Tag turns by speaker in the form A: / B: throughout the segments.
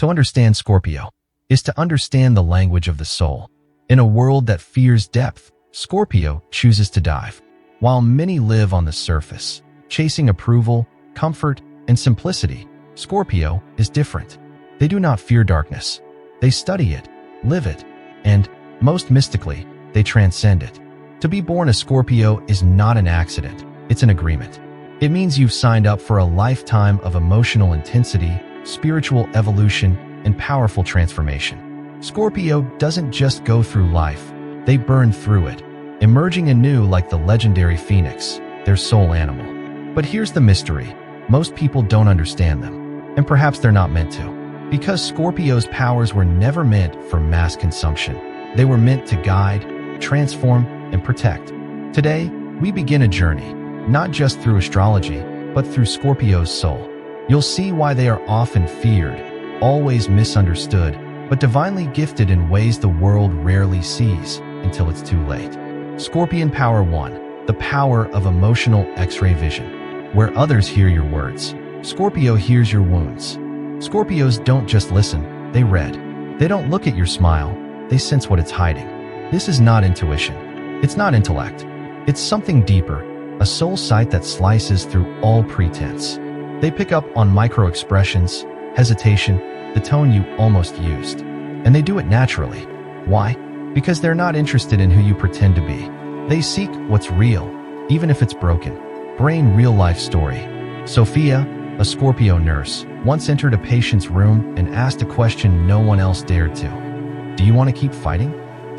A: To understand Scorpio is to understand the language of the soul. In a world that fears depth, Scorpio chooses to dive. While many live on the surface, chasing approval, comfort, and simplicity, Scorpio is different. They do not fear darkness. They study it, live it, and, most mystically, they transcend it. To be born a Scorpio is not an accident, it's an agreement. It means you've signed up for a lifetime of emotional intensity, spiritual evolution, and powerful transformation. Scorpio doesn't just go through life, they burn through it, emerging anew like the legendary phoenix, their soul animal. But here's the mystery. Most people don't understand them, and perhaps they're not meant to. Because Scorpio's powers were never meant for mass consumption. They were meant to guide, transform, and protect. Today, we begin a journey, not just through astrology, but through Scorpio's soul. You'll see why they are often feared, always misunderstood, but divinely gifted in ways the world rarely sees until it's too late. Scorpion Power 1, the power of emotional X-ray vision. Where others hear your words, Scorpio hears your wounds. Scorpios don't just listen, they read. They don't look at your smile, they sense what it's hiding. This is not intuition. It's not intellect. It's something deeper, a soul sight that slices through all pretense. They pick up on micro-expressions, hesitation, the tone you almost used. And they do it naturally. Why? Because they're not interested in who you pretend to be. They seek what's real, even if it's broken. Brain real-life story. Sophia, a Scorpio nurse, once entered a patient's room and asked a question no one else dared to. Do you want to keep fighting?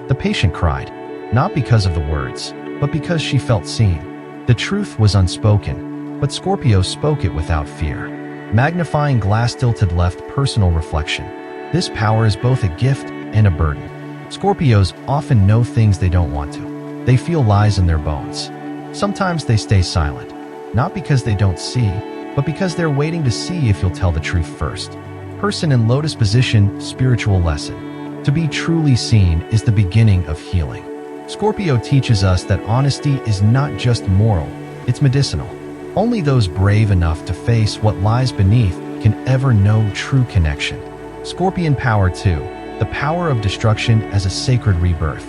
A: The patient cried, not because of the words, but because she felt seen. The truth was unspoken, but Scorpio spoke it without fear. Magnifying glass tilted left personal reflection. This power is both a gift and a burden. Scorpios often know things they don't want to. They feel lies in their bones. Sometimes they stay silent, not because they don't see, but because they're waiting to see if you'll tell the truth first. Person in lotus position, spiritual lesson. To be truly seen is the beginning of healing. Scorpio teaches us that honesty is not just moral, it's medicinal. Only those brave enough to face what lies beneath can ever know true connection. Scorpion Power 2, the power of destruction as a sacred rebirth.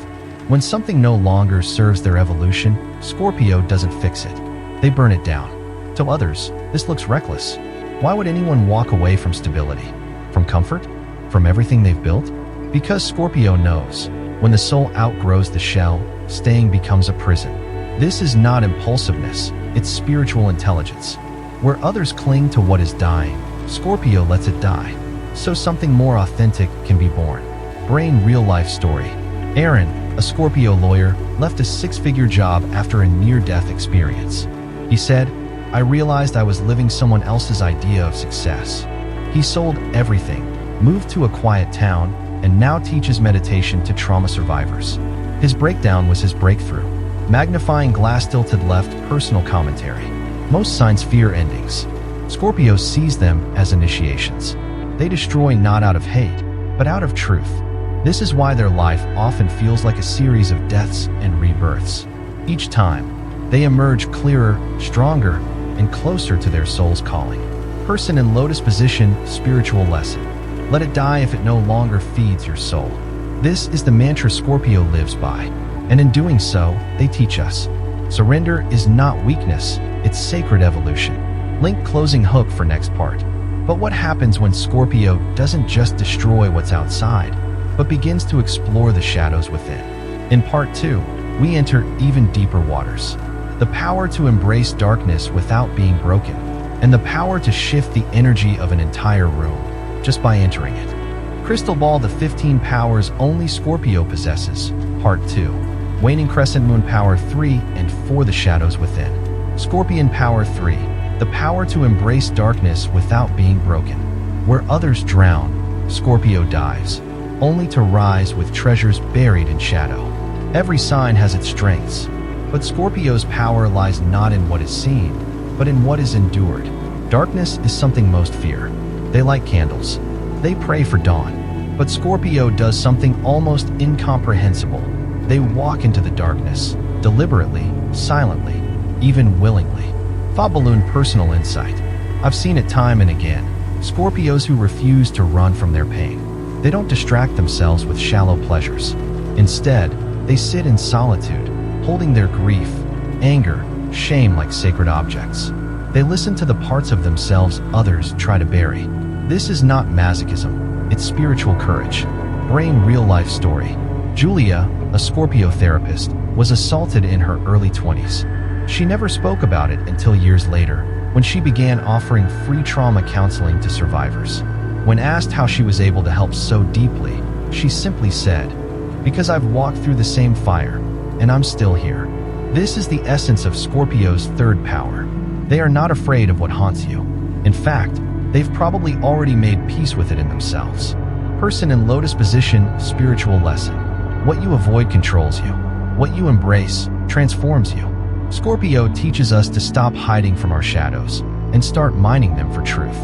A: When something no longer serves their evolution, Scorpio doesn't fix it. They burn it down. To others, this looks reckless. Why would anyone walk away from stability? From comfort? From everything they've built? Because Scorpio knows, when the soul outgrows the shell, staying becomes a prison. This is not impulsiveness, it's spiritual intelligence. Where others cling to what is dying, Scorpio lets it die, so something more authentic can be born. Brain real-life story. Aaron, a Scorpio lawyer, left a six-figure job after a near-death experience. He said, "I realized I was living someone else's idea of success." He sold everything, moved to a quiet town, and now teaches meditation to trauma survivors. His breakdown was his breakthrough. Magnifying glass tilted left personal commentary. Most signs fear endings. Scorpio sees them as initiations. They destroy not out of hate, but out of truth. This is why their life often feels like a series of deaths and rebirths. Each time, they emerge clearer, stronger, and closer to their soul's calling. Person in lotus position, spiritual lesson. Let it die if it no longer feeds your soul. This is the mantra Scorpio lives by, and in doing so, they teach us. Surrender is not weakness, it's sacred evolution. Link closing hook for next part. But what happens when Scorpio doesn't just destroy what's outside, but begins to explore the shadows within? In part 2, we enter even deeper waters. The power to embrace darkness without being broken, and the power to shift the energy of an entire room just by entering it. Crystal Ball, the 15 powers only Scorpio possesses, Part 2. Waning Crescent Moon Power 3 and 4, the shadows within. Scorpion Power 3, the power to embrace darkness without being broken. Where others drown, Scorpio dives, only to rise with treasures buried in shadow. Every sign has its strengths, but Scorpio's power lies not in what is seen, but in what is endured. Darkness is something most fear. They light candles. They pray for dawn. But Scorpio does something almost incomprehensible. They walk into the darkness, deliberately, silently, even willingly. Thought balloon personal insight. I've seen it time and again. Scorpios who refuse to run from their pain. They don't distract themselves with shallow pleasures. Instead, they sit in solitude, holding their grief, anger, shame like sacred objects. They listen to the parts of themselves others try to bury. This is not masochism, it's spiritual courage. Brain real-life story. Julia, a Scorpio therapist, was assaulted in her early 20s. She never spoke about it until years later, when she began offering free trauma counseling to survivors. When asked how she was able to help so deeply, she simply said, "Because I've walked through the same fire, and I'm still here." This is the essence of Scorpio's third power. They are not afraid of what haunts you. In fact, they've probably already made peace with it in themselves. Person in lotus position, spiritual lesson. What you avoid controls you. What you embrace transforms you. Scorpio teaches us to stop hiding from our shadows and start mining them for truth.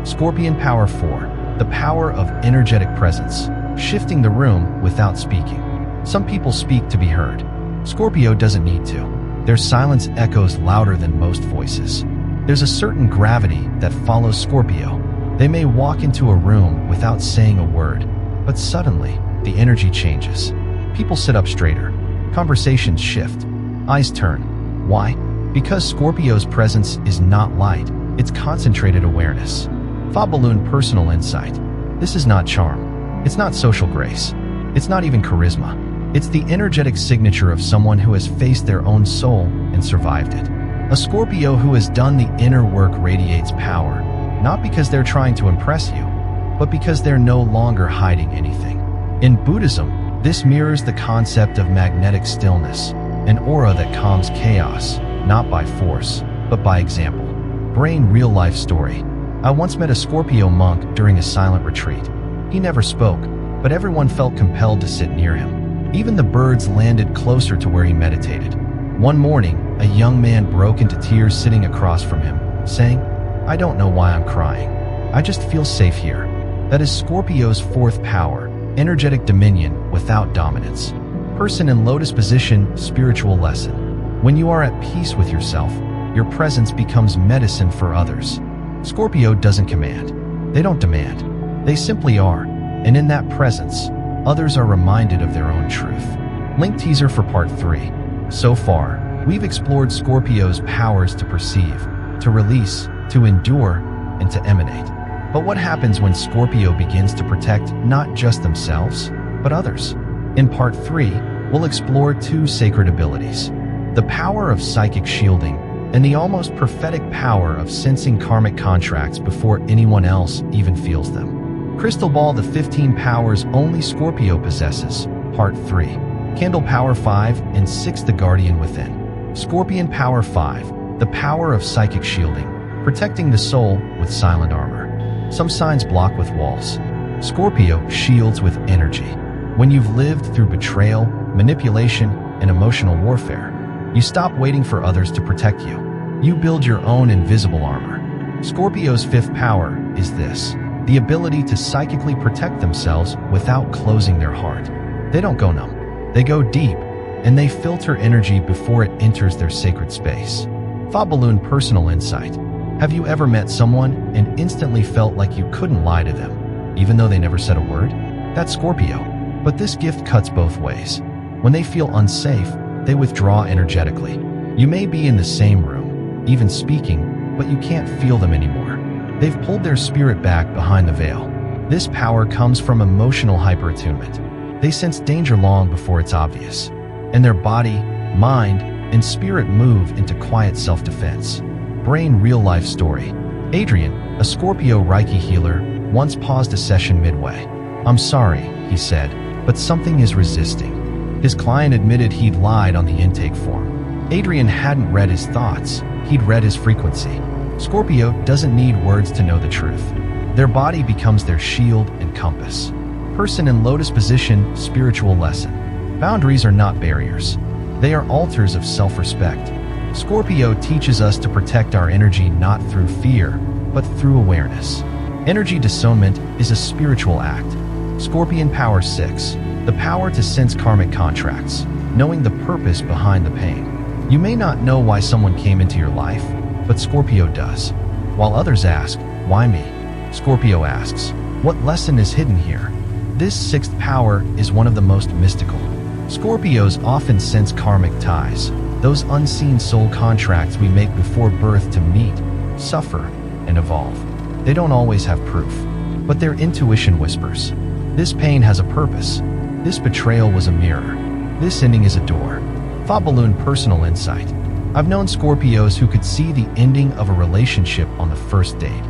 A: Scorpion Power 4, the power of energetic presence, shifting the room without speaking. Some people speak to be heard. Scorpio doesn't need to. Their silence echoes louder than most voices. There's a certain gravity that follows Scorpio. They may walk into a room without saying a word, but suddenly, the energy changes. People sit up straighter. Conversations shift. Eyes turn. Why? Because Scorpio's presence is not light, it's concentrated awareness. Thought balloon personal insight. This is not charm. It's not social grace. It's not even charisma. It's the energetic signature of someone who has faced their own soul and survived it. A Scorpio who has done the inner work radiates power, not because they're trying to impress you, but because they're no longer hiding anything. In Buddhism, this mirrors the concept of magnetic stillness, an aura that calms chaos, not by force, but by example. Brain real-life story. I once met a Scorpio monk during a silent retreat. He never spoke, but everyone felt compelled to sit near him. Even the birds landed closer to where he meditated. One morning, a young man broke into tears sitting across from him, saying, "I don't know why I'm crying. I just feel safe here." That is Scorpio's fourth power, energetic dominion without dominance. Person in lotus position, spiritual lesson. When you are at peace with yourself, your presence becomes medicine for others. Scorpio doesn't command. They don't demand. They simply are, and in that presence, others are reminded of their own truth. Link teaser for part 3. So far, we've explored Scorpio's powers to perceive, to release, to endure, and to emanate. But what happens when Scorpio begins to protect not just themselves, but others? In part 3, we'll explore 2 sacred abilities: the power of psychic shielding and the almost prophetic power of sensing karmic contracts before anyone else even feels them. Crystal Ball, the 15 powers only Scorpio possesses, part 3. Candle Power 5 and 6, the Guardian Within. Scorpion Power 5, the power of psychic shielding, protecting the soul with silent armor. Some signs block with walls. Scorpio shields with energy. When you've lived through betrayal, manipulation, and emotional warfare, you stop waiting for others to protect you. You build your own invisible armor. Scorpio's fifth power is this: the ability to psychically protect themselves without closing their heart. They don't go numb. They go deep, and they filter energy before it enters their sacred space. Thought balloon personal insight. Have you ever met someone and instantly felt like you couldn't lie to them, even though they never said a word? That's Scorpio. But this gift cuts both ways. When they feel unsafe, they withdraw energetically. You may be in the same room, even speaking, but you can't feel them anymore. They've pulled their spirit back behind the veil. This power comes from emotional hyperattunement. They sense danger long before it's obvious, and their body, mind, and spirit move into quiet self-defense. Brain real-life story. Adrian, a Scorpio Reiki healer, once paused a session midway. "I'm sorry," he said, "but something is resisting." His client admitted he'd lied on the intake form. Adrian hadn't read his thoughts, he'd read his frequency. Scorpio doesn't need words to know the truth. Their body becomes their shield and compass. Person in lotus position, spiritual lesson. Boundaries are not barriers. They are altars of self-respect. Scorpio teaches us to protect our energy not through fear, but through awareness. Energy discernment is a spiritual act. Scorpion Power 6, the power to sense karmic contracts, knowing the purpose behind the pain. You may not know why someone came into your life, but Scorpio does. While others ask, "Why me?" Scorpio asks, what lesson is hidden here? This sixth power is one of the most mystical. Scorpios often sense karmic ties, those unseen soul contracts we make before birth to meet, suffer, and evolve. They don't always have proof, but their intuition whispers. This pain has a purpose. This betrayal was a mirror. This ending is a door. Thought balloon personal insight. I've known Scorpios who could see the ending of a relationship on the first date,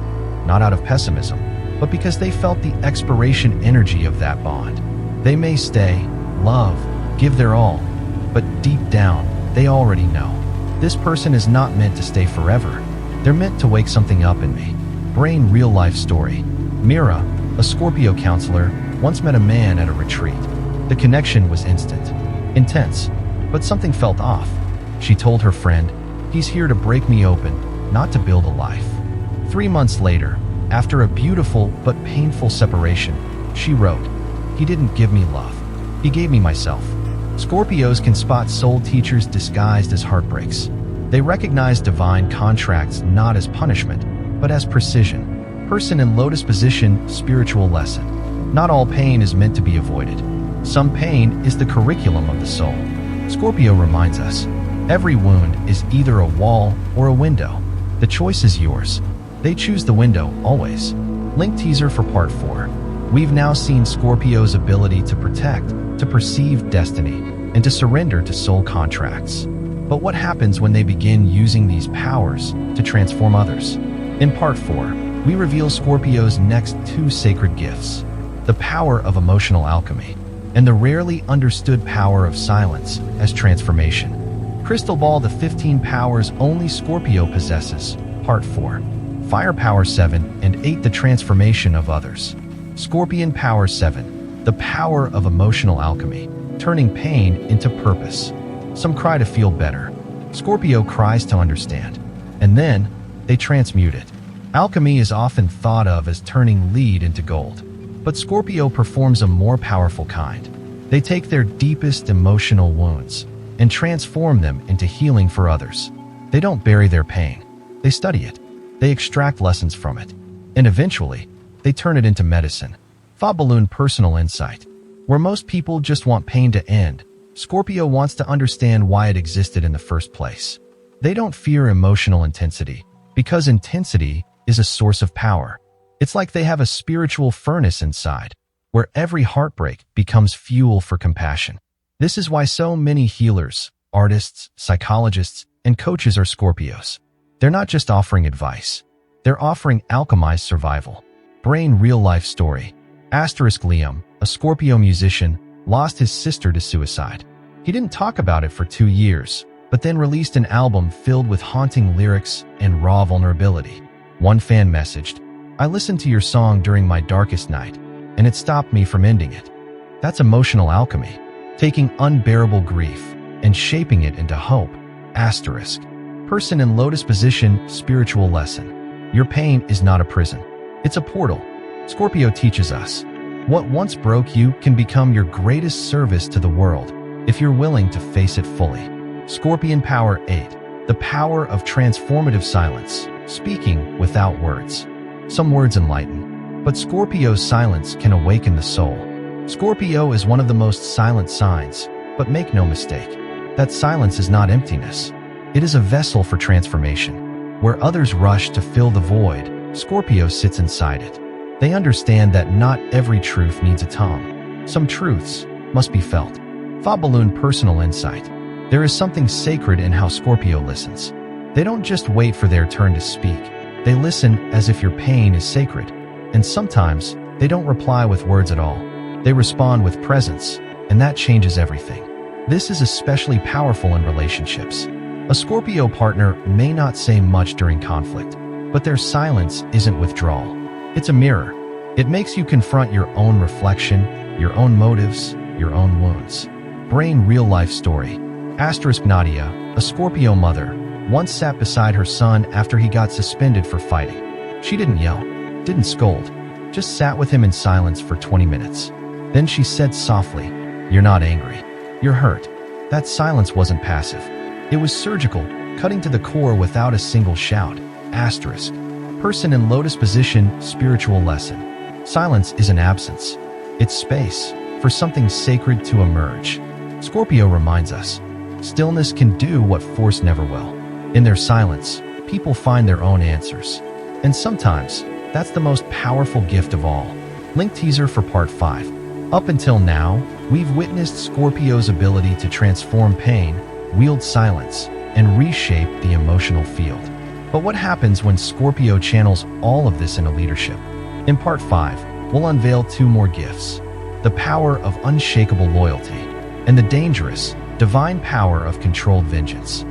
A: not out of pessimism, but because they felt the expiration energy of that bond. They may stay, love, give their all, but deep down, they already know. This person is not meant to stay forever. They're meant to wake something up in me. Brain real-life story. Mira, a Scorpio counselor, once met a man at a retreat. The connection was instant, intense, but something felt off. She told her friend, he's here to break me open, not to build a life. 3 months later, after a beautiful but painful separation, she wrote, he didn't give me love. He gave me myself. Scorpios can spot soul teachers disguised as heartbreaks. They recognize divine contracts not as punishment, but as precision. Person in lotus position, spiritual lesson. Not all pain is meant to be avoided. Some pain is the curriculum of the soul. Scorpio reminds us, every wound is either a wall or a window. The choice is yours. They choose the window, always. Link teaser for part 4. We've now seen Scorpio's ability to protect, to perceive destiny, and to surrender to soul contracts. But what happens when they begin using these powers to transform others? In part 4, we reveal Scorpio's next 2 sacred gifts, the power of emotional alchemy, and the rarely understood power of silence as transformation. Crystal Ball, the 15 powers only Scorpio possesses, part 4. Fire Power 7 and 8, the transformation of others. Scorpion Power 7, the power of emotional alchemy, turning pain into purpose. Some cry to feel better. Scorpio cries to understand. And then, they transmute it. Alchemy is often thought of as turning lead into gold. But Scorpio performs a more powerful kind. They take their deepest emotional wounds and transform them into healing for others. They don't bury their pain. They study it. They extract lessons from it. And eventually, they turn it into medicine. Thought balloon personal insight. Where most people just want pain to end, Scorpio wants to understand why it existed in the first place. They don't fear emotional intensity, because intensity is a source of power. It's like they have a spiritual furnace inside, where every heartbreak becomes fuel for compassion. This is why so many healers, artists, psychologists, and coaches are Scorpios. They're not just offering advice. They're offering alchemized survival. Brain real-life story. Liam, a Scorpio musician, lost his sister to suicide. He didn't talk about it for 2 years, but then released an album filled with haunting lyrics and raw vulnerability. One fan messaged, I listened to your song during my darkest night, and it stopped me from ending it. That's emotional alchemy, taking unbearable grief and shaping it into hope. Person in lotus position, spiritual lesson. Your pain is not a prison. It's a portal. Scorpio teaches us, what once broke you can become your greatest service to the world if you're willing to face it fully. Scorpion Power 8, the power of transformative silence, speaking without words. Some words enlighten, but Scorpio's silence can awaken the soul. Scorpio is one of the most silent signs, but make no mistake, that silence is not emptiness. It is a vessel for transformation. Where others rush to fill the void, Scorpio sits inside it. They understand that not every truth needs a tongue. Some truths must be felt. Thought balloon personal insight. There is something sacred in how Scorpio listens. They don't just wait for their turn to speak. They listen as if your pain is sacred. And sometimes, they don't reply with words at all. They respond with presence, and that changes everything. This is especially powerful in relationships. A Scorpio partner may not say much during conflict, but their silence isn't withdrawal. It's a mirror. It makes you confront your own reflection, your own motives, your own wounds. Brain real-life story. Nadia, a Scorpio mother, once sat beside her son after he got suspended for fighting. She didn't yell, didn't scold, just sat with him in silence for 20 minutes. Then she said softly, "You're not angry. You're hurt." That silence wasn't passive. It was surgical, cutting to the core without a single shout. Person in lotus position, spiritual lesson. Silence isn't absence. It's space for something sacred to emerge. Scorpio reminds us, stillness can do what force never will. In their silence, people find their own answers. And sometimes, that's the most powerful gift of all. Link teaser for part 5. Up until now, we've witnessed Scorpio's ability to transform pain, wield silence, and reshape the emotional field. But what happens when Scorpio channels all of this into leadership? In part 5, we'll unveil 2 more gifts: the power of unshakable loyalty and the dangerous, divine power of controlled vengeance.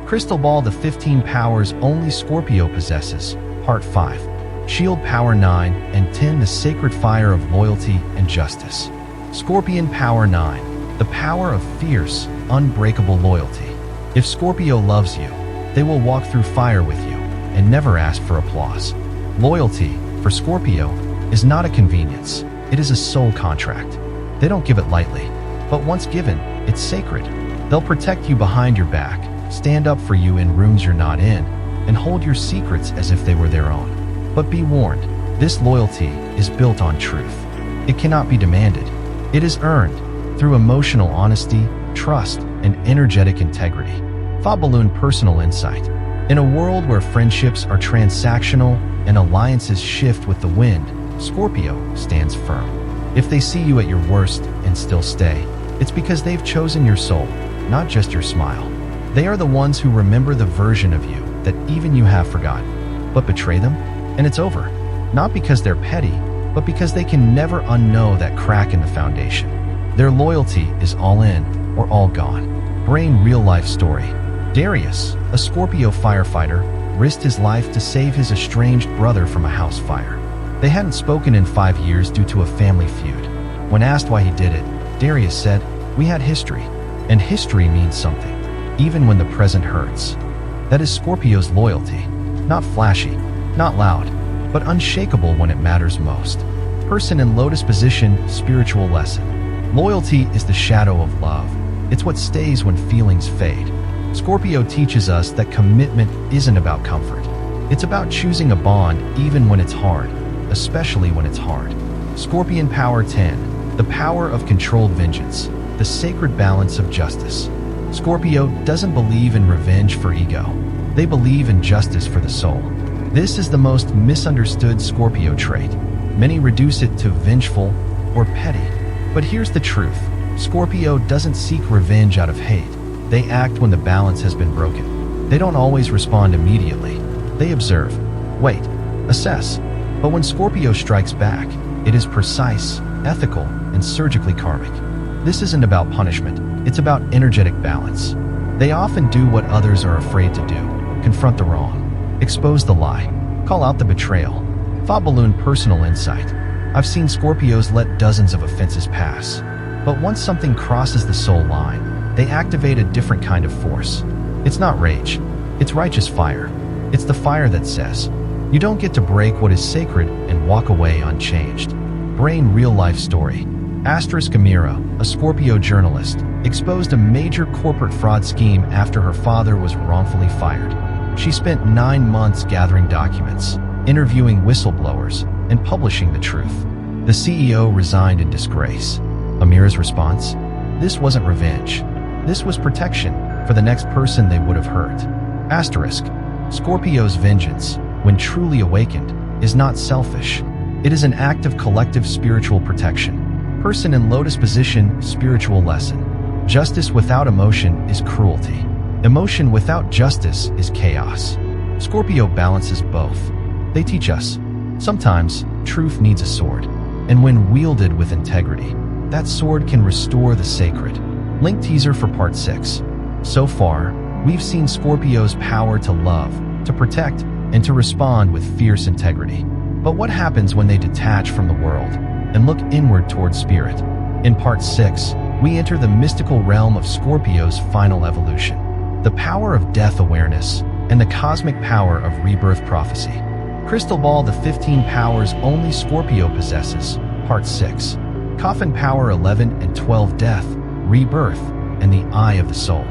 A: Crystal Ball, the 15 powers only Scorpio possesses, part 5. Shield Power 9 and 10, the sacred fire of loyalty and justice. Scorpion Power 9, the power of fierce, unbreakable loyalty. If Scorpio loves you, they will walk through fire with you and never ask for applause. Loyalty, for Scorpio, is not a convenience. It is a soul contract. They don't give it lightly, but once given, it's sacred. They'll protect you behind your back, stand up for you in rooms you're not in, and hold your secrets as if they were their own. But be warned, this loyalty is built on truth. It cannot be demanded. It is earned through emotional honesty, trust, and energetic integrity. Thought Balloon personal insight. In a world where friendships are transactional and alliances shift with the wind, Scorpio stands firm. If they see you at your worst and still stay, it's because they've chosen your soul, not just your smile. They are the ones who remember the version of you that even you have forgotten. But betray them, and it's over. Not because they're petty, but because they can never unknow that crack in the foundation. Their loyalty is all in or all gone. Brain real-life story. Darius, a Scorpio firefighter, risked his life to save his estranged brother from a house fire. They hadn't spoken in 5 years due to a family feud. When asked why he did it, Darius said, "We had history, and history means something, even when the present hurts." That is Scorpio's loyalty. Not flashy, not loud, but unshakable when it matters most. Person in lotus position, spiritual lesson. Loyalty is the shadow of love. It's what stays when feelings fade. Scorpio teaches us that commitment isn't about comfort. It's about choosing a bond even when it's hard, especially when it's hard. Scorpion Power 10, the power of controlled vengeance, the sacred balance of justice. Scorpio doesn't believe in revenge for ego. They believe in justice for the soul. This is the most misunderstood Scorpio trait. Many reduce it to vengeful or petty. But here's the truth. Scorpio doesn't seek revenge out of hate. They act when the balance has been broken. They don't always respond immediately. They observe, wait, assess. But when Scorpio strikes back, it is precise, ethical, and surgically karmic. This isn't about punishment. It's about energetic balance. They often do what others are afraid to do. Confront the wrong. Expose the lie. Call out the betrayal. Thought Balloon personal insight. I've seen Scorpios let dozens of offenses pass. But once something crosses the soul line, they activate a different kind of force. It's not rage. It's righteous fire. It's the fire that says, you don't get to break what is sacred and walk away unchanged. Brain real-life story. Asterisk Amira, a Scorpio journalist, exposed a major corporate fraud scheme after her father was wrongfully fired. She spent 9 months gathering documents, interviewing whistleblowers, and publishing the truth. The CEO resigned in disgrace. Amira's response? This wasn't revenge. This was protection for the next person they would have hurt. Asterisk. Scorpio's vengeance, when truly awakened, is not selfish. It is an act of collective spiritual protection. Person in lotus position, spiritual lesson. Justice without emotion is cruelty. Emotion without justice is chaos. Scorpio balances both. They teach us, sometimes truth needs a sword, and when wielded with integrity, that sword can restore the sacred. Link teaser for part 6. So far, we've seen Scorpio's power to love, to protect, and to respond with fierce integrity. But what happens when they detach from the world and look inward towards spirit? In part 6, we enter the mystical realm of Scorpio's final evolution, the power of death awareness, and the cosmic power of rebirth prophecy. Crystal Ball, the 15 powers only Scorpio possesses, part 6. Coffin Power 11 and 12, death, rebirth, and the eye of the soul.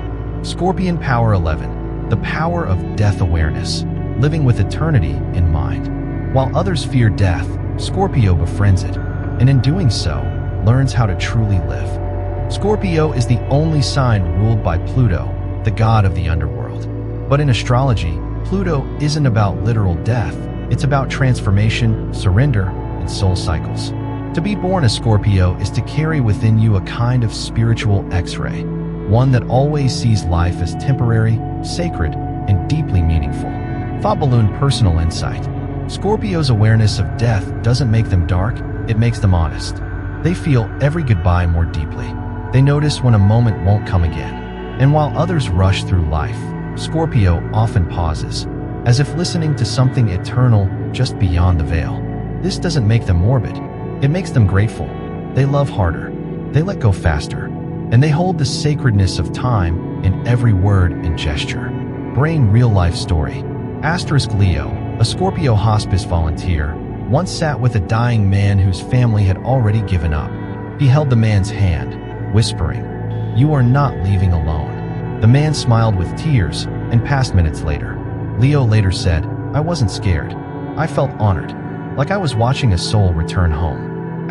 A: Scorpion Power 11, the power of death awareness. living with eternity in mind. While others fear death, Scorpio befriends it, and in doing so, learns how to truly live. Scorpio is the only sign ruled by Pluto, the god of the underworld. But in astrology, Pluto isn't about literal death, it's about transformation, surrender, and soul cycles. To be born a Scorpio is to carry within you a kind of spiritual X-ray, one that always sees life as temporary, sacred, and deeply meaningful. Thought Balloon Personal Insight. Scorpio's awareness of death doesn't make them dark, it makes them honest. They feel every goodbye more deeply. They notice when a moment won't come again. And while others rush through life, Scorpio often pauses, as if listening to something eternal just beyond the veil. This doesn't make them morbid. It makes them grateful. They love harder. They let go faster. And they hold the sacredness of time in every word and gesture. Brain real-life story. Leo, a Scorpio hospice volunteer, once sat with a dying man whose family had already given up. He held the man's hand, whispering, "You are not leaving alone." The man smiled with tears and passed minutes later. Leo later said, "I wasn't scared. I felt honored, like I was watching a soul return home."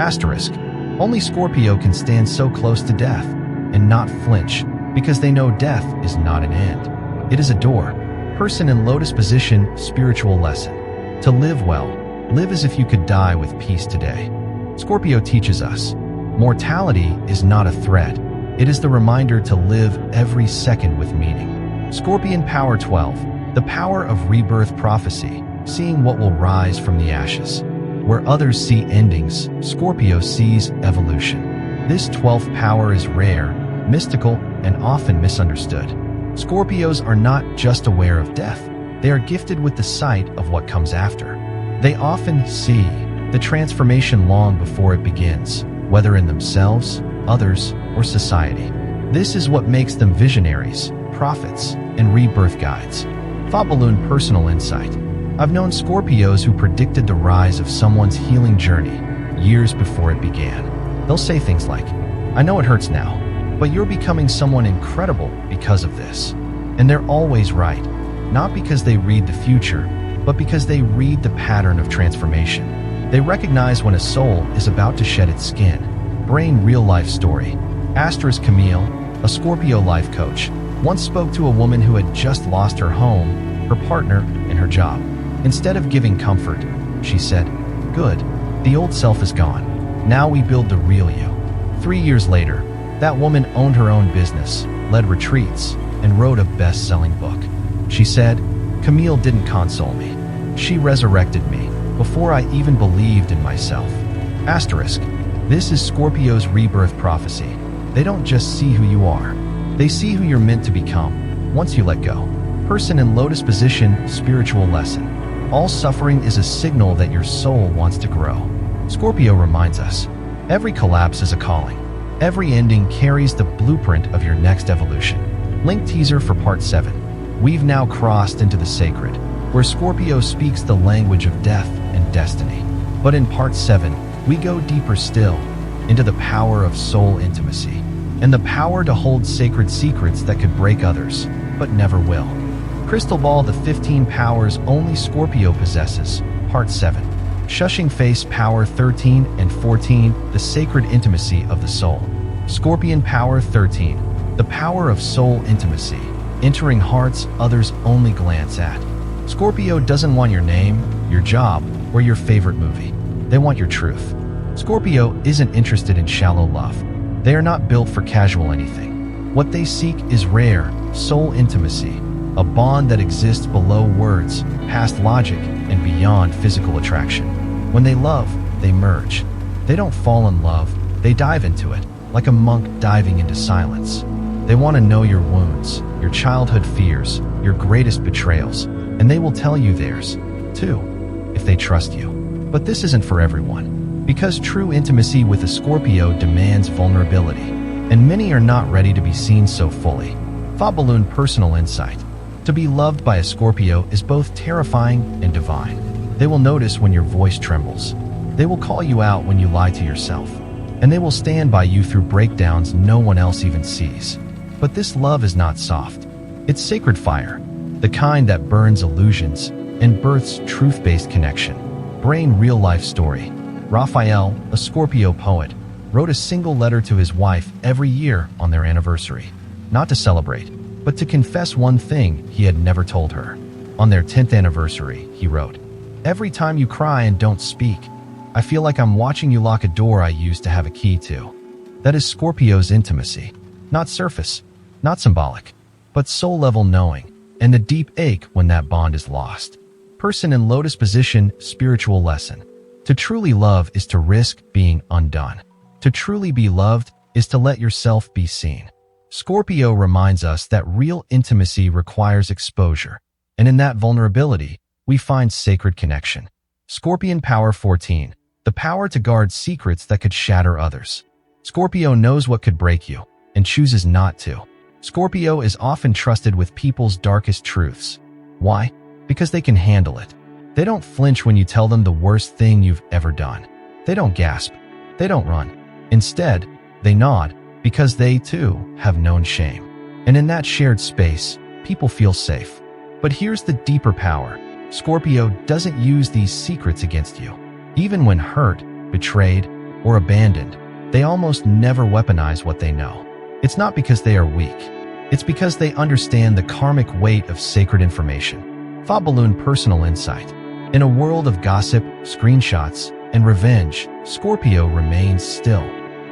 A: Only Scorpio can stand so close to death and not flinch, because they know death is not an end. It is a door. Person in lotus position, spiritual lesson. To live well, live as if you could die with peace today. Scorpio teaches us, mortality is not a threat. It is the reminder to live every second with meaning. Scorpion Power 12, the power of rebirth prophecy, seeing what will rise from the ashes. Where others see endings, Scorpio sees evolution. This 12th power is rare, mystical, and often misunderstood. Scorpios are not just aware of death, they are gifted with the sight of what comes after. They often see the transformation long before it begins, whether in themselves, others, or society. This is what makes them visionaries, prophets, and rebirth guides. Thought Balloon Personal Insight. I've known Scorpios who predicted the rise of someone's healing journey years before it began. They'll say things like, "I know it hurts now, but you're becoming someone incredible because of this." And they're always right, not because they read the future, but because they read the pattern of transformation. They recognize when a soul is about to shed its skin. Brain real-life story. Camille, a Scorpio life coach, once spoke to a woman who had just lost her home, her partner, and her job. Instead of giving comfort, she said, "Good, the old self is gone. Now we build the real you." 3 years later, that woman owned her own business, led retreats, and wrote a best-selling book. She said, "Camille didn't console me. She resurrected me before I even believed in myself." This is Scorpio's rebirth prophecy. They don't just see who you are. They see who you're meant to become once you let go. Person in lotus position, spiritual lesson. All suffering is a signal that your soul wants to grow. Scorpio reminds us, every collapse is a calling. Every ending carries the blueprint of your next evolution. Link teaser for Part 7. We've now crossed into the sacred, where Scorpio speaks the language of death and destiny. But in Part 7, we go deeper still, into the power of soul intimacy, and the power to hold sacred secrets that could break others, but never will. Crystal Ball, the 15 powers only Scorpio possesses, Part 7. Shushing Face, Power 13 and 14, the sacred intimacy of the soul. Scorpion Power 13, the power of soul intimacy, entering hearts others only glance at. Scorpio doesn't want your name, your job, or your favorite movie. They want your truth. Scorpio isn't interested in shallow love. They are not built for casual anything. What they seek is rare, soul intimacy, a bond that exists below words, past logic, and beyond physical attraction. When they love, they merge. They don't fall in love, they dive into it, like a monk diving into silence. They want to know your wounds, your childhood fears, your greatest betrayals, and they will tell you theirs, too, if they trust you. But this isn't for everyone. Because true intimacy with a Scorpio demands vulnerability, and many are not ready to be seen so fully. Thought Balloon Personal Insight. To be loved by a Scorpio is both terrifying and divine. They will notice when your voice trembles. They will call you out when you lie to yourself. And they will stand by you through breakdowns no one else even sees. But this love is not soft. It's sacred fire, the kind that burns illusions, and births truth-based connection. Brain real-life story. Raphael, a Scorpio poet, wrote a single letter to his wife every year on their anniversary. Not to celebrate, but to confess one thing he had never told her. On their 10th anniversary, he wrote, "Every time you cry and don't speak, I feel like I'm watching you lock a door I used to have a key to." That is Scorpio's intimacy. Not surface, not symbolic, but soul-level knowing, and the deep ache when that bond is lost. Person in lotus position, spiritual lesson. To truly love is to risk being undone. To truly be loved is to let yourself be seen. Scorpio reminds us that real intimacy requires exposure, and in that vulnerability, we find sacred connection. Scorpion Power 14. The power to guard secrets that could shatter others. Scorpio knows what could break you, and chooses not to. Scorpio is often trusted with people's darkest truths. Why? Because they can handle it. They don't flinch when you tell them the worst thing you've ever done. They don't gasp. They don't run. Instead, they nod, because they, too, have known shame. And in that shared space, people feel safe. But here's the deeper power. Scorpio doesn't use these secrets against you. Even when hurt, betrayed, or abandoned, they almost never weaponize what they know. It's not because they are weak. It's because they understand the karmic weight of sacred information. Thought balloon personal insight. In a world of gossip, screenshots, and revenge, Scorpio remains still.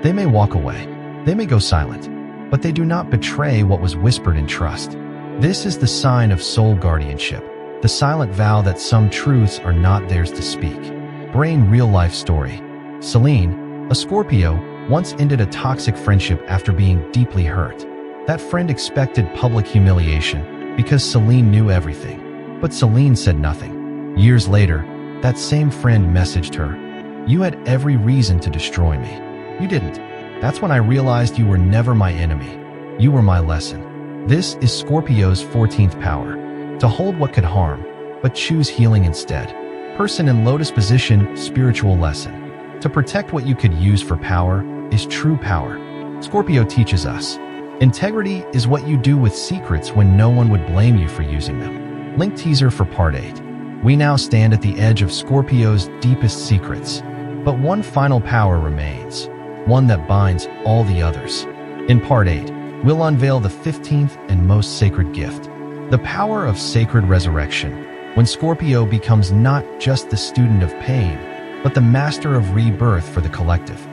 A: They may walk away. They may go silent. But they do not betray what was whispered in trust. This is the sign of soul guardianship. The silent vow that some truths are not theirs to speak. Brain real-life story. Celine, a Scorpio, once ended a toxic friendship after being deeply hurt. That friend expected public humiliation because Celine knew everything. But Celine said nothing. Years later, that same friend messaged her, "You had every reason to destroy me. You didn't. That's when I realized you were never my enemy. You were my lesson." This is Scorpio's 14th power. To hold what could harm, but choose healing instead. Person in lotus position, spiritual lesson. To protect what you could use for power is true power. Scorpio teaches us. Integrity is what you do with secrets when no one would blame you for using them. Link teaser for part 8. We now stand at the edge of Scorpio's deepest secrets. But one final power remains. One that binds all the others. In part 8, we'll unveil the 15th and most sacred gift. The power of sacred resurrection. When Scorpio becomes not just the student of pain, but the master of rebirth for the collective.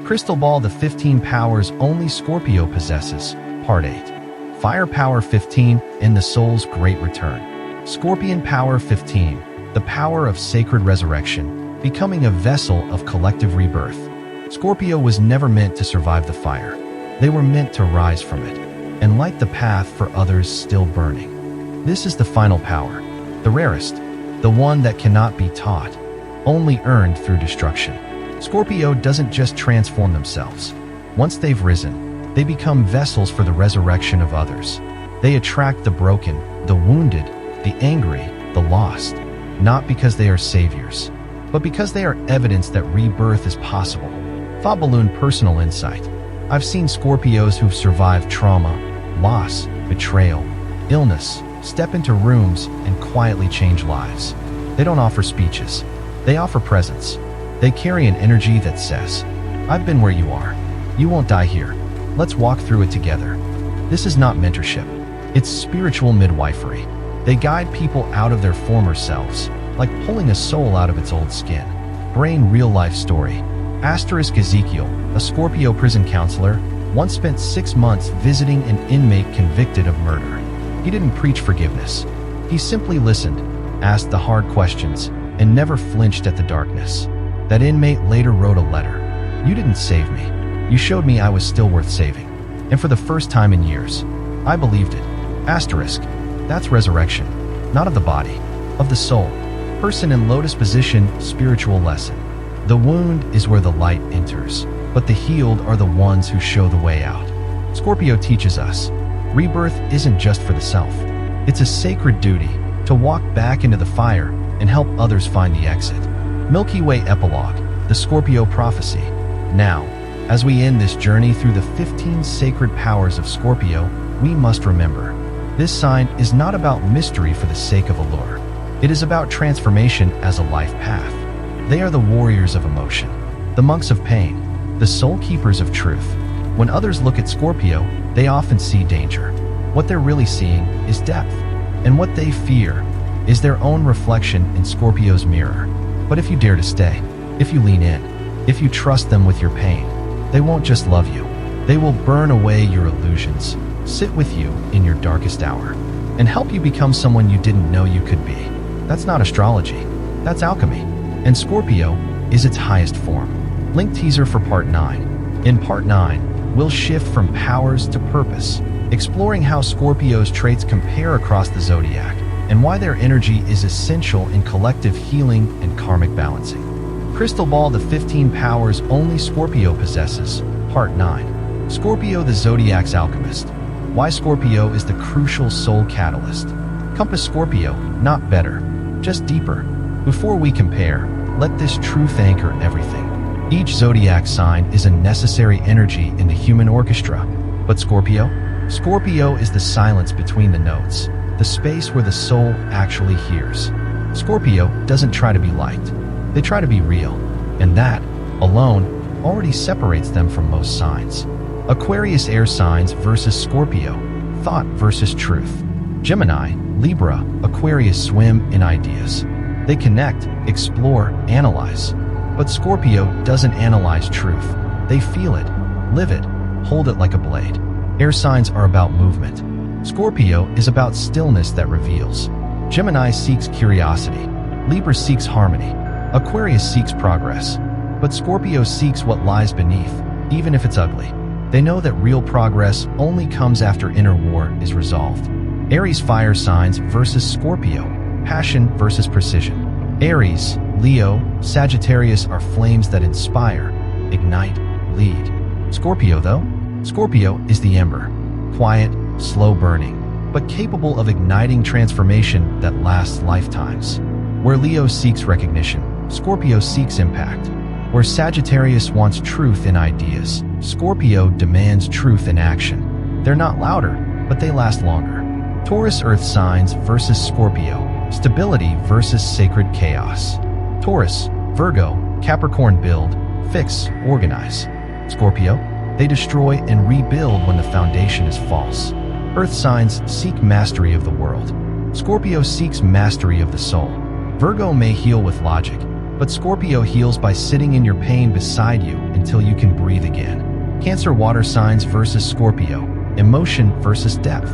A: Crystal Ball, the 15 powers only Scorpio possesses. Part 8. Fire Power 15 in the Soul's Great Return. Scorpion Power 15. The power of sacred resurrection, becoming a vessel of collective rebirth. Scorpio was never meant to survive the fire. They were meant to rise from it and light the path for others still burning. This is the final power, the rarest, the one that cannot be taught, only earned through destruction. Scorpio doesn't just transform themselves. Once they've risen, they become vessels for the resurrection of others. They attract the broken, the wounded, the angry, the lost, not because they are saviors, but because they are evidence that rebirth is possible. Thought balloon personal insight. I've seen Scorpios who've survived trauma, loss, betrayal, illness, step into rooms and quietly change lives. They don't offer speeches. They offer presence. They carry an energy that says, "I've been where you are. You won't die here. Let's walk through it together." This is not mentorship. It's spiritual midwifery. They guide people out of their former selves, like pulling a soul out of its old skin. Brain real-life story. Asterisk Ezekiel, a Scorpio prison counselor, once spent 6 months visiting an inmate convicted of murder. He didn't preach forgiveness. He simply listened, asked the hard questions, and never flinched at the darkness. That inmate later wrote a letter. "You didn't save me. You showed me I was still worth saving." And for the first time in years, I believed it. Asterisk. That's resurrection. Not of the body, of the soul. Person in lotus position, spiritual lesson. The wound is where the light enters, but the healed are the ones who show the way out. Scorpio teaches us. Rebirth isn't just for the self. It's a sacred duty to walk back into the fire and help others find the exit. Milky Way Epilogue, the Scorpio Prophecy. Now, as we end this journey through the 15 sacred powers of Scorpio, we must remember, this sign is not about mystery for the sake of allure. It is about transformation as a life path. They are the warriors of emotion, the monks of pain, the soul keepers of truth. When others look at Scorpio, they often see danger. What they're really seeing is depth. And what they fear is their own reflection in Scorpio's mirror. But if you dare to stay, if you lean in, if you trust them with your pain, they won't just love you. They will burn away your illusions, sit with you in your darkest hour, and help you become someone you didn't know you could be. That's not astrology. That's alchemy. And Scorpio is its highest form. Link teaser for Part 9. In Part 9, we'll shift from powers to purpose, exploring how Scorpio's traits compare across the Zodiac, and why their energy is essential in collective healing and karmic balancing. Crystal Ball: The 15 Powers Only Scorpio Possesses, Part 9. Scorpio, the Zodiac's alchemist. Why Scorpio is the crucial soul catalyst. Compass Scorpio, not better, just deeper. Before we compare, let this truth anchor everything. Each Zodiac sign is a necessary energy in the human orchestra. But Scorpio? Scorpio is the silence between the notes, the space where the soul actually hears. Scorpio doesn't try to be liked. They try to be real. And that, alone, already separates them from most signs. Aquarius air signs versus Scorpio, thought versus truth. Gemini, Libra, Aquarius swim in ideas. They connect, explore, analyze. But Scorpio doesn't analyze truth. They feel it, live it, hold it like a blade. Air signs are about movement. Scorpio is about stillness that reveals. Gemini seeks curiosity. Libra seeks harmony. Aquarius seeks progress. But Scorpio seeks what lies beneath, even if it's ugly. They know that real progress only comes after inner war is resolved. Aries fire signs versus Scorpio, passion versus precision. Aries, Leo, Sagittarius are flames that inspire, ignite, lead. Scorpio, though? Scorpio is the ember, quiet, slow burning, but capable of igniting transformation that lasts lifetimes. Where Leo seeks recognition, Scorpio seeks impact. Where Sagittarius wants truth in ideas, Scorpio demands truth in action. They're not louder, but they last longer. Taurus earth signs versus Scorpio, stability versus sacred chaos. Taurus, Virgo, Capricorn build, fix, organize. Scorpio, they destroy and rebuild when the foundation is false. Earth signs seek mastery of the world. Scorpio seeks mastery of the soul. Virgo may heal with logic, but Scorpio heals by sitting in your pain beside you until you can breathe again. Cancer water signs versus Scorpio, emotion versus depth.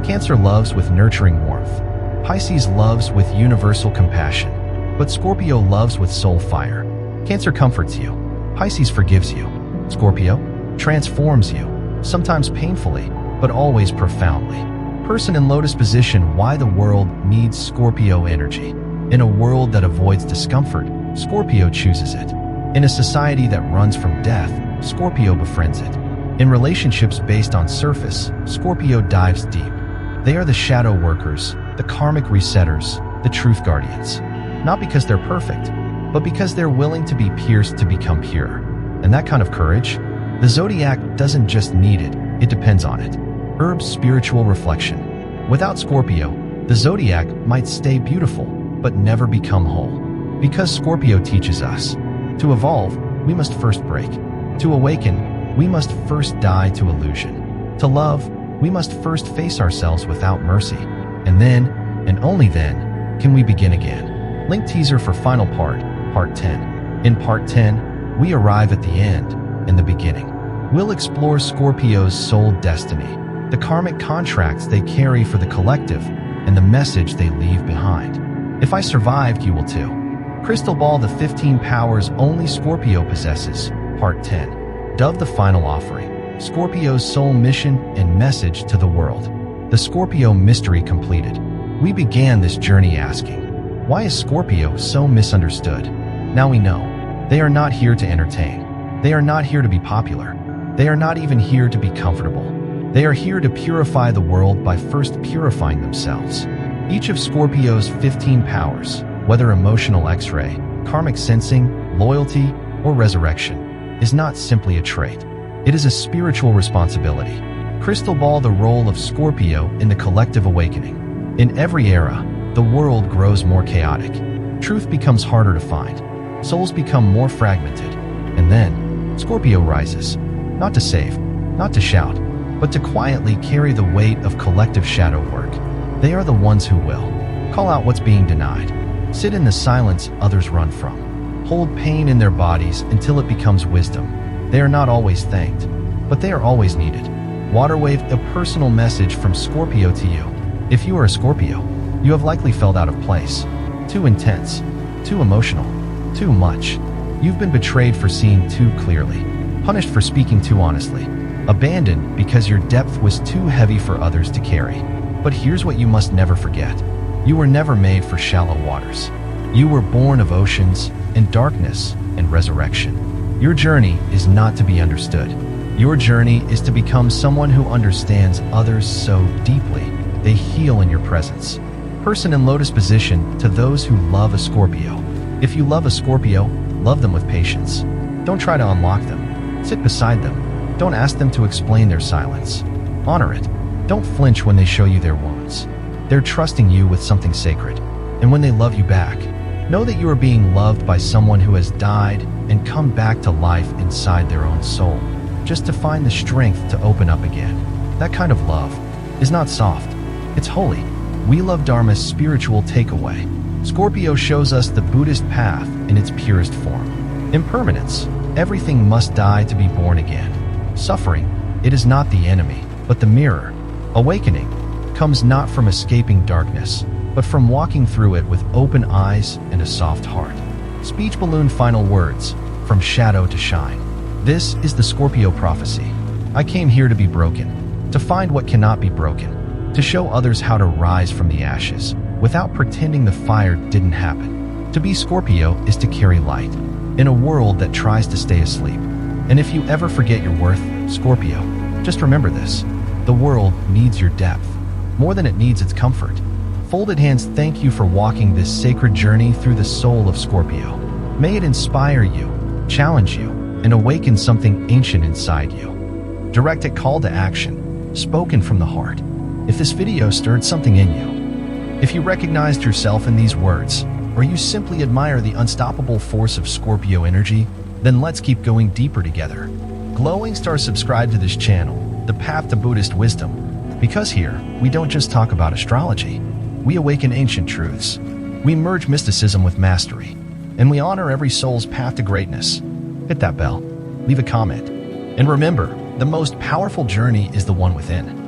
A: Cancer loves with nurturing warmth. Pisces loves with universal compassion, but Scorpio loves with soul fire. Cancer comforts you. Pisces forgives you. Scorpio transforms you, sometimes painfully, but always profoundly. Person in lotus position: why the world needs Scorpio energy. In a world that avoids discomfort, Scorpio chooses it. In a society that runs from death, Scorpio befriends it. In relationships based on surface, Scorpio dives deep. They are the shadow workers, the karmic resetters, the truth guardians. Not because they're perfect, but because they're willing to be pierced to become pure. And that kind of courage, the Zodiac doesn't just need it, it depends on it. Herb's spiritual reflection. Without Scorpio, the Zodiac might stay beautiful, but never become whole. Because Scorpio teaches us, to evolve, we must first break. To awaken, we must first die to illusion. To love, we must first face ourselves without mercy. And then, and only then, can we begin again. Link teaser for final part, Part 10. In Part 10, we arrive at the end and the beginning. We'll explore Scorpio's soul destiny, the karmic contracts they carry for the collective, and the message they leave behind. If I survived, you will too. Crystal Ball: The 15 Powers Only Scorpio Possesses, Part 10. Dove: The Final Offering. Scorpio's soul mission and message to the world. The Scorpio mystery completed. We began this journey asking, why is Scorpio so misunderstood? Now we know. They are not here to entertain. They are not here to be popular. They are not even here to be comfortable. They are here to purify the world by first purifying themselves. Each of Scorpio's 15 powers, whether emotional X-ray, karmic sensing, loyalty, or resurrection, is not simply a trait. It is a spiritual responsibility. Crystal Ball: The role of Scorpio in the collective awakening. In every era, the world grows more chaotic. Truth becomes harder to find. Souls become more fragmented. And then, Scorpio rises, not to save, not to shout, but to quietly carry the weight of collective shadow work. They are the ones who will call out what's being denied, sit in the silence others run from, hold pain in their bodies until it becomes wisdom. They are not always thanked, but they are always needed. Waterwave, a personal message from Scorpio to you. If you are a Scorpio, you have likely felt out of place, too intense, too emotional, too much. You've been betrayed for seeing too clearly, punished for speaking too honestly, abandoned because your depth was too heavy for others to carry. But here's what you must never forget. You were never made for shallow waters. You were born of oceans and darkness and resurrection. Your journey is not to be understood. Your journey is to become someone who understands others so deeply they heal in your presence. Person in lotus position to those who love a Scorpio. If you love a Scorpio, love them with patience. Don't try to unlock them. Sit beside them. Don't ask them to explain their silence. Honor it. Don't flinch when they show you their wounds. They're trusting you with something sacred. And when they love you back, know that you are being loved by someone who has died and come back to life inside their own soul, just to find the strength to open up again. That kind of love is not soft. It's holy. We love Dharma's spiritual takeaway. Scorpio shows us the Buddhist path in its purest form. Impermanence. Everything must die to be born again. Suffering. It is not the enemy, but the mirror. Awakening comes not from escaping darkness, but from walking through it with open eyes and a soft heart. Speech balloon final words, from shadow to shine. This is the Scorpio prophecy. I came here to be broken, to find what cannot be broken, to show others how to rise from the ashes, without pretending the fire didn't happen. To be Scorpio is to carry light, in a world that tries to stay asleep. And if you ever forget your worth, Scorpio, just remember this. The world needs your depth, more than it needs its comfort. Folded hands, thank you for walking this sacred journey through the soul of Scorpio. May it inspire you, challenge you, and awaken something ancient inside you. Directed call to action, spoken from the heart. If this video stirred something in you, if you recognized yourself in these words, or you simply admire the unstoppable force of Scorpio energy, then let's keep going deeper together. Glowing Star, subscribe to this channel, The Path to Buddhist Wisdom, because here, we don't just talk about astrology. We awaken ancient truths. We merge mysticism with mastery, and we honor every soul's path to greatness. Hit that bell, leave a comment, and remember, the most powerful journey is the one within.